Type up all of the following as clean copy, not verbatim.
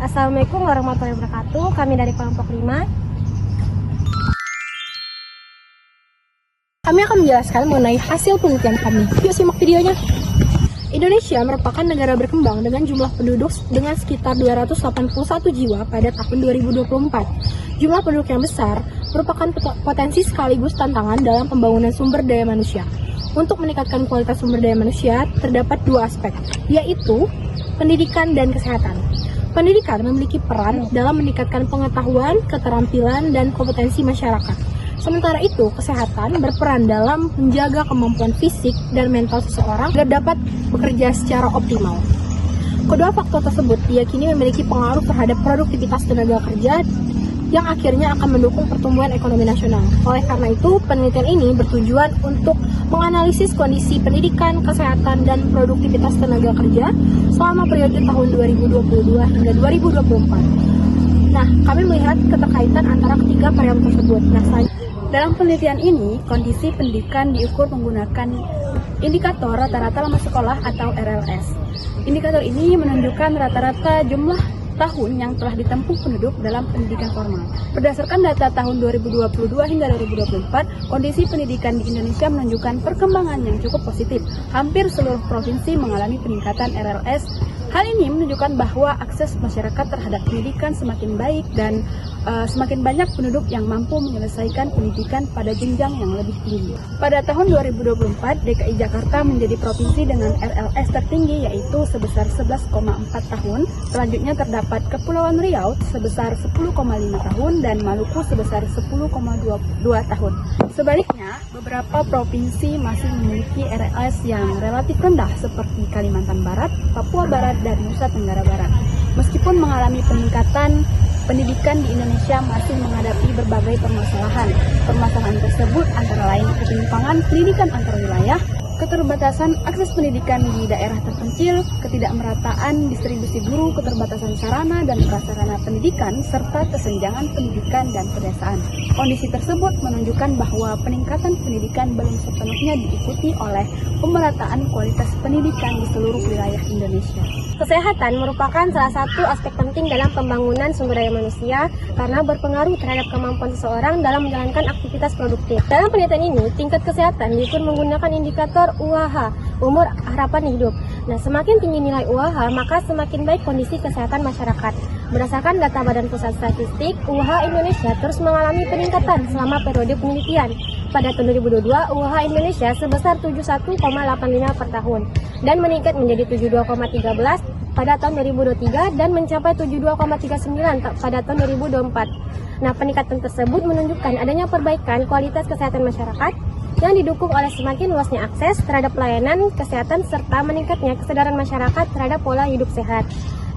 Assalamualaikum warahmatullahi wabarakatuh. Kami dari kelompok 5. Kami akan menjelaskan mengenai hasil penelitian kami. Yuk simak videonya. Indonesia merupakan negara berkembang dengan jumlah penduduk dengan sekitar 281 jiwa pada tahun 2024. Jumlah penduduk yang besar merupakan potensi sekaligus tantangan dalam pembangunan sumber daya manusia. Untuk meningkatkan kualitas sumber daya manusia, terdapat dua aspek, yaitu pendidikan dan kesehatan. Pendidikan memiliki peran dalam meningkatkan pengetahuan, keterampilan, dan kompetensi masyarakat. Sementara itu, kesehatan berperan dalam menjaga kemampuan fisik dan mental seseorang agar dapat bekerja secara optimal. Kedua faktor tersebut diyakini memiliki pengaruh terhadap produktivitas tenaga kerja yang akhirnya akan mendukung pertumbuhan ekonomi nasional. Oleh karena itu, penelitian ini bertujuan untuk menganalisis kondisi pendidikan, kesehatan, dan produktivitas tenaga kerja selama periode tahun 2022 hingga 2024. Nah, kami melihat keterkaitan antara ketiga variabel tersebut. Dalam penelitian ini, kondisi pendidikan diukur menggunakan indikator rata-rata lama sekolah atau RLS. Indikator ini menunjukkan rata-rata jumlah tahun yang telah ditempuh penduduk dalam pendidikan formal. Berdasarkan data tahun 2022 hingga 2024, kondisi pendidikan di Indonesia menunjukkan perkembangan yang cukup positif. Hampir seluruh provinsi mengalami peningkatan RLS. Hal ini menunjukkan bahwa akses masyarakat terhadap pendidikan semakin baik dan semakin banyak penduduk yang mampu menyelesaikan pendidikan pada jenjang yang lebih tinggi. Pada tahun 2024, DKI Jakarta menjadi provinsi dengan RLS tertinggi yaitu sebesar 11,4 tahun. Selanjutnya terdapat Kepulauan Riau sebesar 10,5 tahun dan Maluku sebesar 10,2 tahun. Sebaliknya, beberapa provinsi masih memiliki RLS yang relatif rendah seperti Kalimantan Barat, Papua Barat, dan Nusa Tenggara Barat. Meskipun mengalami peningkatan, pendidikan di Indonesia masih menghadapi berbagai permasalahan. Permasalahan tersebut antara lain ketimpangan pendidikan antar wilayah, keterbatasan akses pendidikan di daerah terpencil, ketidakmerataan distribusi guru, keterbatasan sarana dan prasarana pendidikan, serta kesenjangan pendidikan dan pedesaan. Kondisi tersebut menunjukkan bahwa peningkatan pendidikan belum sepenuhnya diikuti oleh pemerataan kualitas pendidikan di seluruh wilayah Indonesia. Kesehatan merupakan salah satu aspek penting dalam pembangunan sumber daya manusia karena berpengaruh terhadap kemampuan seseorang dalam menjalankan aktivitas produktif. Dalam penelitian ini, tingkat kesehatan diukur menggunakan indikator UHH, umur harapan hidup. Nah, semakin tinggi nilai UHH, maka semakin baik kondisi kesehatan masyarakat. Berdasarkan data Badan Pusat Statistik, UHH Indonesia terus mengalami peningkatan selama periode penelitian. Pada tahun 2022, UHH Indonesia sebesar 71,85 per tahun dan meningkat menjadi 72,13 pada tahun 2023 dan mencapai 72,39 pada tahun 2024. Nah, peningkatan tersebut menunjukkan adanya perbaikan kualitas kesehatan masyarakat yang didukung oleh semakin luasnya akses terhadap pelayanan kesehatan serta meningkatnya kesadaran masyarakat terhadap pola hidup sehat.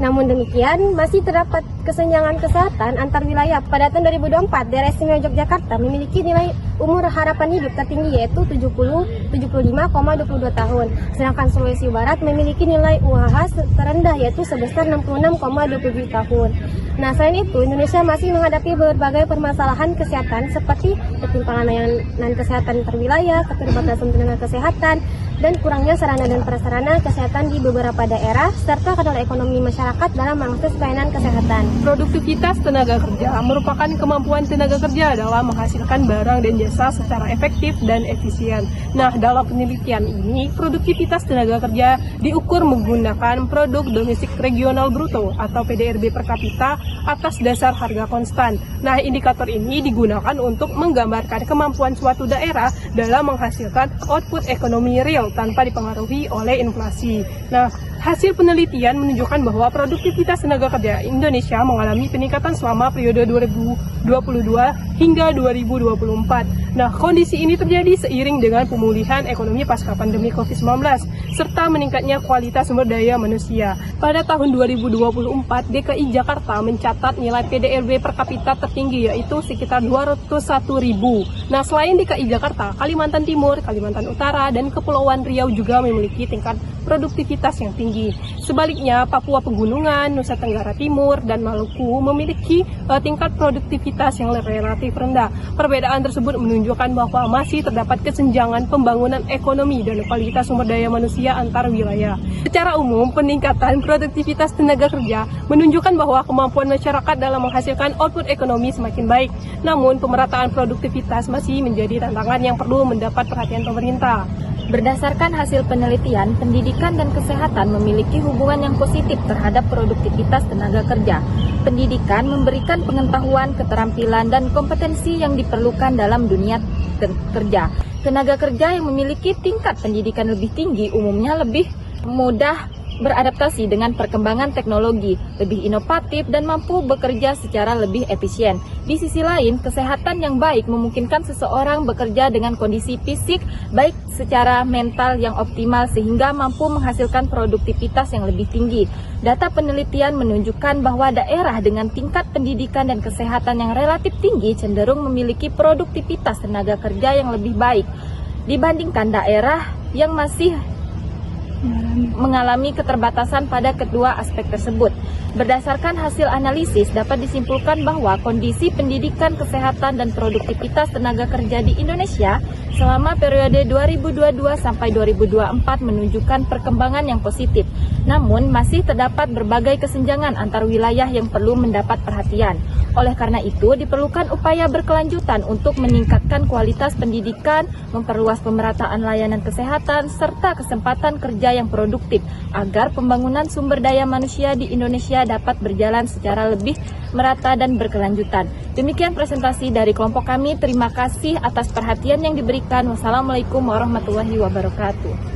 Namun demikian, masih terdapat kesenjangan kesehatan antar wilayah. Pada tahun 2024, daerah istimewa Yogyakarta memiliki nilai umur harapan hidup tertinggi yaitu 75,22 tahun. Sedangkan Sulawesi Barat memiliki nilai UHH terendah yaitu sebesar 66,27 tahun. Nah, selain itu, Indonesia masih menghadapi berbagai permasalahan kesehatan seperti ketimpangan layanan kesehatan terwilayah, keterbatasan tenaga kesehatan, dan kurangnya sarana dan prasarana kesehatan di beberapa daerah, serta kendala ekonomi masyarakat dalam mengakses pelayanan kesehatan. Produktivitas tenaga kerja merupakan kemampuan tenaga kerja dalam menghasilkan barang dan jasa secara efektif dan efisien. Nah, dalam penelitian ini, produktivitas tenaga kerja diukur menggunakan produk domestik regional bruto atau PDRB per kapita atas dasar harga konstan. Nah, indikator ini digunakan untuk menggambarkan kemampuan suatu daerah dalam menghasilkan output ekonomi real tanpa dipengaruhi oleh inflasi. Nah, hasil penelitian menunjukkan bahwa produktivitas tenaga kerja Indonesia mengalami peningkatan selama periode 2022 hingga 2024. Nah, kondisi ini terjadi seiring dengan pemulihan ekonomi pasca pandemi COVID-19 serta meningkatnya kualitas sumber daya manusia. Pada tahun 2024, DKI Jakarta mencatat nilai PDRB per kapita tertinggi yaitu sekitar 201.000. Nah, selain DKI Jakarta, Kalimantan Timur, Kalimantan Utara, dan Kepulauan Riau juga memiliki tingkat produktivitas yang tinggi. Sebaliknya, Papua Pegunungan, Nusa Tenggara Timur, dan Maluku memiliki tingkat produktivitas yang relatif rendah. Perbedaan tersebut menunjukkan menunjukkan bahwa masih terdapat kesenjangan pembangunan ekonomi dan kualitas sumber daya manusia antar wilayah. Secara umum, peningkatan produktivitas tenaga kerja menunjukkan bahwa kemampuan masyarakat dalam menghasilkan output ekonomi semakin baik. Namun, pemerataan produktivitas masih menjadi tantangan yang perlu mendapat perhatian pemerintah. Berdasarkan hasil penelitian, pendidikan dan kesehatan memiliki hubungan yang positif terhadap produktivitas tenaga kerja. Pendidikan memberikan pengetahuan, keterampilan, dan kompetensi yang diperlukan dalam dunia kerja. Tenaga kerja yang memiliki tingkat pendidikan lebih tinggi umumnya lebih mudah beradaptasi dengan perkembangan teknologi, lebih inovatif, dan mampu bekerja secara lebih efisien. Di sisi lain, kesehatan yang baik memungkinkan seseorang bekerja dengan kondisi fisik baik secara mental yang optimal sehingga mampu menghasilkan produktivitas yang lebih tinggi. Data penelitian menunjukkan bahwa daerah dengan tingkat pendidikan dan kesehatan yang relatif tinggi cenderung memiliki produktivitas tenaga kerja yang lebih baik dibandingkan daerah yang masih mengalami keterbatasan pada kedua aspek tersebut. Berdasarkan hasil analisis, dapat disimpulkan bahwa kondisi pendidikan, kesehatan, dan produktivitas tenaga kerja di Indonesia selama periode 2022 sampai 2024 menunjukkan perkembangan yang positif. Namun, masih terdapat berbagai kesenjangan antar wilayah yang perlu mendapat perhatian. Oleh karena itu, diperlukan upaya berkelanjutan untuk meningkatkan kualitas pendidikan, memperluas pemerataan layanan kesehatan, serta kesempatan kerja yang produktif, agar pembangunan sumber daya manusia di Indonesia dapat berjalan secara lebih merata dan berkelanjutan. Demikian presentasi dari kelompok kami. Terima kasih atas perhatian yang diberikan. Wassalamualaikum warahmatullahi wabarakatuh.